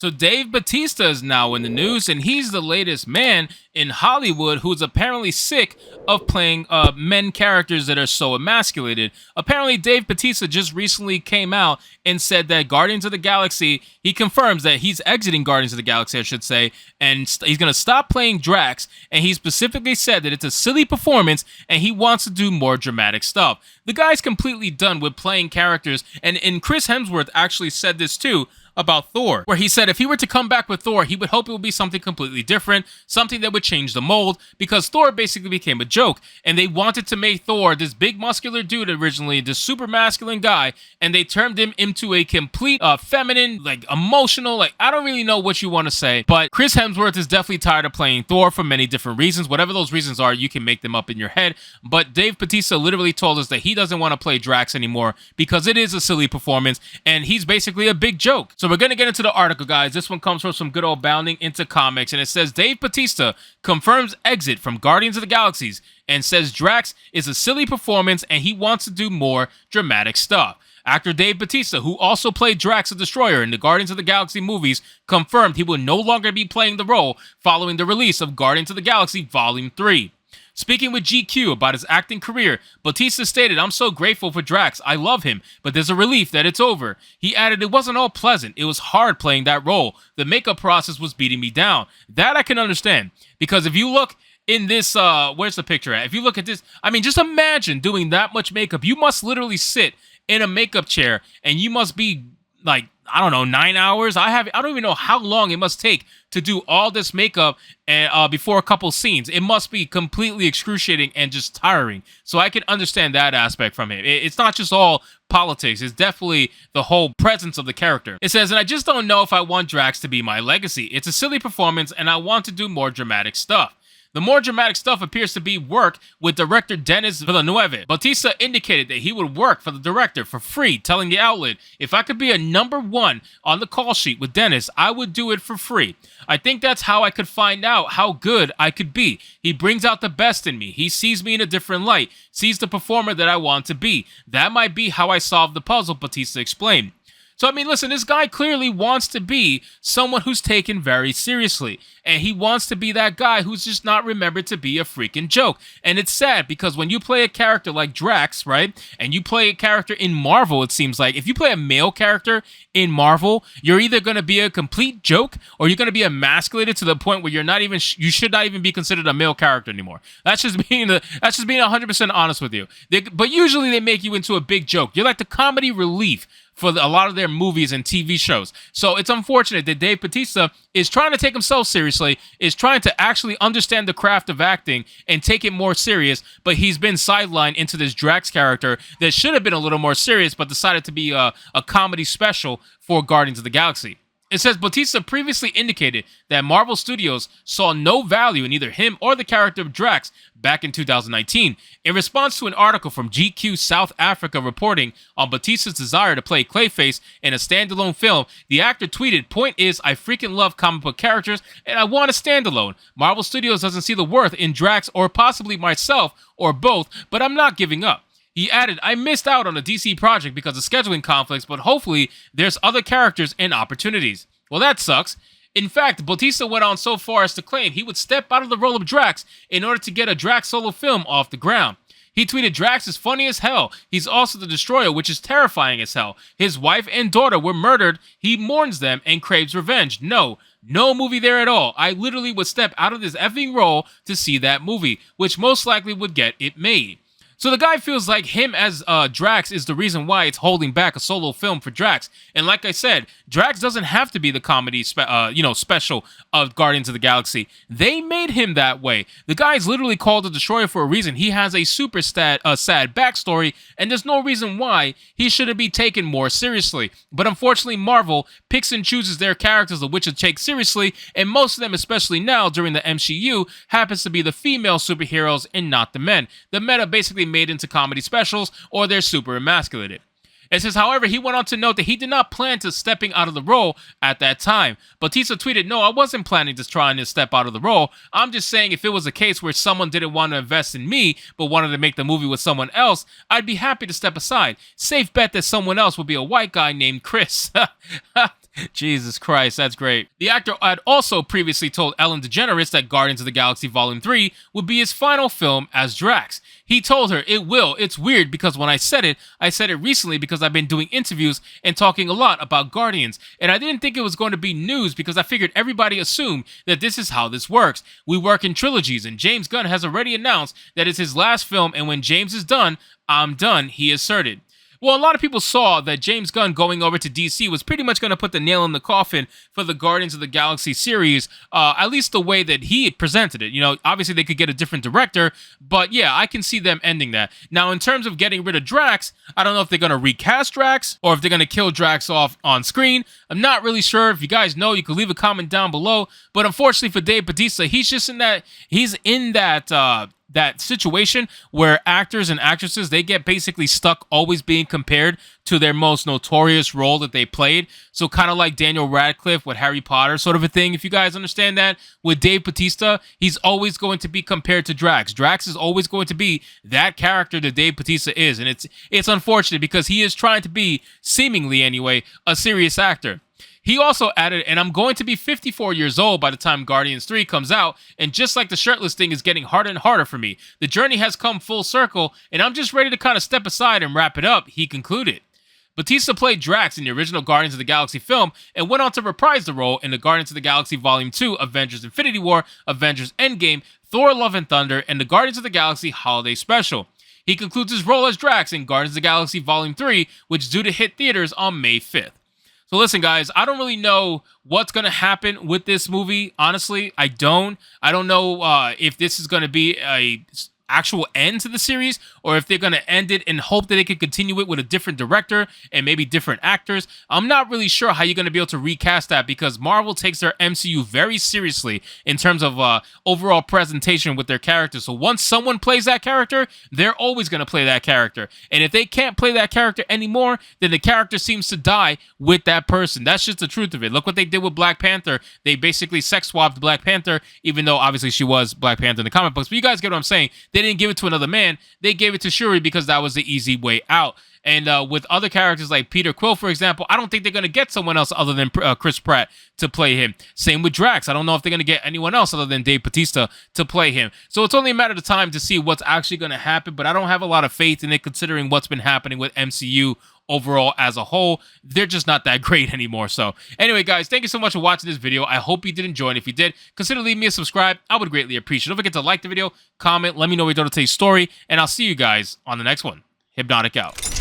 So Dave Bautista is now in the news, and he's the latest man in Hollywood who's apparently sick of playing men characters that are so emasculated. Apparently, Dave Bautista just recently came out and said that Guardians of the Galaxy, he confirms that he's exiting Guardians of the Galaxy, I should say, and he's going to stop playing Drax, and he specifically said that it's a silly performance, and he wants to do more dramatic stuff. The guy's completely done with playing characters, and Chris Hemsworth actually said this too, about Thor, where he said if he were to come back with Thor, he would hope it would be something completely different, something that would change the mold, because Thor basically became a joke, and they wanted to make Thor this big muscular dude originally, this super masculine guy, and they turned him into a complete feminine, like emotional, like I don't really know what you want to say, but Chris Hemsworth is definitely tired of playing Thor for many different reasons. Whatever those reasons are, you can make them up in your head, but Dave Bautista literally told us that he doesn't want to play Drax anymore because it is a silly performance, and he's basically a big joke. So we're going to get into the article, guys. This one comes from some good old Bounding Into Comics, and it says Dave Bautista confirms exit from Guardians of the Galaxies and says Drax is a silly performance and he wants to do more dramatic stuff. Actor Dave Bautista, who also played Drax the Destroyer in the Guardians of the Galaxy movies, confirmed he will no longer be playing the role following the release of Guardians of the Galaxy Volume 3. Speaking with GQ about his acting career, Bautista stated, "I'm so grateful for Drax. I love him, but there's a relief that it's over." He added, "It wasn't all pleasant. It was hard playing that role. The makeup process was beating me down." That I can understand, because if you look in this, where's the picture at? If you look at this, I mean, just imagine doing that much makeup. You must literally sit in a makeup chair, and you must be like, I don't know, 9 hours. I don't even know how long it must take to do all this makeup and before a couple scenes. It must be completely excruciating and just tiring. So I can understand that aspect from him. It's not just all politics. It's definitely the whole presence of the character. It says, "And I just don't know if I want Drax to be my legacy. It's a silly performance, and I want to do more dramatic stuff." The more dramatic stuff appears to be work with director Denis Villeneuve. Bautista indicated that he would work for the director for free, telling the outlet, "If I could be a #1 on the call sheet with Denis, I would do it for free. I think that's how I could find out how good I could be. He brings out the best in me. He sees me in a different light, sees the performer that I want to be. That might be how I solve the puzzle," Bautista explained. So, I mean, listen, this guy clearly wants to be someone who's taken very seriously. And he wants to be that guy who's just not remembered to be a freaking joke. And it's sad because when you play a character like Drax, right? And you play a character in Marvel, it seems like, if you play a male character in Marvel, you're either going to be a complete joke or you're going to be emasculated to the point where you're not even, you should not even be considered a male character anymore. That's just being 100% honest with you. But usually they make you into a big joke. You're like the comedy relief for a lot of their movies and TV shows. So it's unfortunate that Dave Bautista is trying to take himself seriously, is trying to actually understand the craft of acting and take it more serious, but he's been sidelined into this Drax character that should have been a little more serious, but decided to be a comedy special for Guardians of the Galaxy. It says Bautista previously indicated that Marvel Studios saw no value in either him or the character of Drax back in 2019. In response to an article from GQ South Africa reporting on Bautista's desire to play Clayface in a standalone film, the actor tweeted, "Point is, I freaking love comic book characters and I want a standalone. Marvel Studios doesn't see the worth in Drax or possibly myself or both, but I'm not giving up." He added, "I missed out on a DC project because of scheduling conflicts, but hopefully there's other characters and opportunities." Well, that sucks. In fact, Bautista went on so far as to claim he would step out of the role of Drax in order to get a Drax solo film off the ground. He tweeted, "Drax is funny as hell. He's also the Destroyer, which is terrifying as hell. His wife and daughter were murdered. He mourns them and craves revenge. No movie there at all. I literally would step out of this effing role to see that movie, which most likely would get it made." So the guy feels like him as Drax is the reason why it's holding back a solo film for Drax. And like I said, Drax doesn't have to be the comedy special of Guardians of the Galaxy. They made him that way. The guy's literally called the Destroyer for a reason. He has a super sad backstory, and there's no reason why he shouldn't be taken more seriously. But unfortunately, Marvel picks and chooses their characters of which to take seriously, and most of them, especially now during the MCU, happens to be the female superheroes and not the men. The men are basically made into comedy specials, or they're super emasculated. It says, however, he went on to note that he did not plan to stepping out of the role at that time. Bautista tweeted, "No, I wasn't planning to try and step out of the role. I'm just saying if it was a case where someone didn't want to invest in me, but wanted to make the movie with someone else, I'd be happy to step aside. Safe bet that someone else would be a white guy named Chris." Jesus Christ, that's great. The actor had also previously told Ellen DeGeneres that Guardians of the Galaxy Volume 3 would be his final film as Drax. He told her, "It will. It's weird because when I said it recently because I've been doing interviews and talking a lot about Guardians. And I didn't think it was going to be news because I figured everybody assumed that this is how this works. We work in trilogies, and James Gunn has already announced that it's his last film, and when James is done, I'm done," he asserted. Well, a lot of people saw that James Gunn going over to DC was pretty much going to put the nail in the coffin for the Guardians of the Galaxy series, at least the way that he had presented it. You know, obviously they could get a different director, but yeah, I can see them ending that. Now, in terms of getting rid of Drax, I don't know if they're going to recast Drax or if they're going to kill Drax off on screen. I'm not really sure. If you guys know, you can leave a comment down below. But unfortunately for Dave Bautista, he's in that situation where actors and actresses, they get basically stuck always being compared to their most notorious role that they played. So kind of like Daniel Radcliffe with Harry Potter sort of a thing, if you guys understand that. With Dave Bautista, he's always going to be compared to Drax. Drax is always going to be that character that Dave Bautista is. And it's unfortunate because he is trying to be, seemingly anyway, a serious actor. He also added, "And I'm going to be 54 years old by the time Guardians 3 comes out, and just like the shirtless thing is getting harder and harder for me. The journey has come full circle, and I'm just ready to kind of step aside and wrap it up," he concluded. Bautista played Drax in the original Guardians of the Galaxy film and went on to reprise the role in the Guardians of the Galaxy Volume 2, Avengers Infinity War, Avengers Endgame, Thor Love and Thunder, and the Guardians of the Galaxy Holiday Special. He concludes his role as Drax in Guardians of the Galaxy Volume 3, which is due to hit theaters on May 5th. So listen, guys, I don't really know what's going to happen with this movie. Honestly, I don't know if this is going to be a actual end to the series or if they're going to end it and hope that they can continue it with a different director and maybe different actors. I'm not really sure how you're going to be able to recast that because Marvel takes their MCU very seriously in terms of overall presentation with their characters. So once someone plays that character, they're always going to play that character. And if they can't play that character anymore, then the character seems to die with that person. That's just the truth of it. Look what they did with Black Panther. They basically sex swapped Black Panther, even though obviously she was Black Panther in the comic books. But you guys get what I'm saying. They didn't give it to another man. They gave it to Shuri because that was the easy way out. And with other characters like Peter Quill, for example, I don't think they're going to get someone else other than Chris Pratt to play him. Same with Drax. I don't know if they're going to get anyone else other than Dave Bautista to play him. So it's only a matter of time to see what's actually going to happen, but I don't have a lot of faith in it considering what's been happening with MCU overall as a whole. They're just not that great anymore. So anyway, guys, thank you so much for watching this video. I hope you did enjoy, and if you did, consider leaving me a subscribe. I would greatly appreciate it. Don't forget to like the video, comment, let me know what you thought of today's story, and I'll see you guys on the next one. Hypnotic out.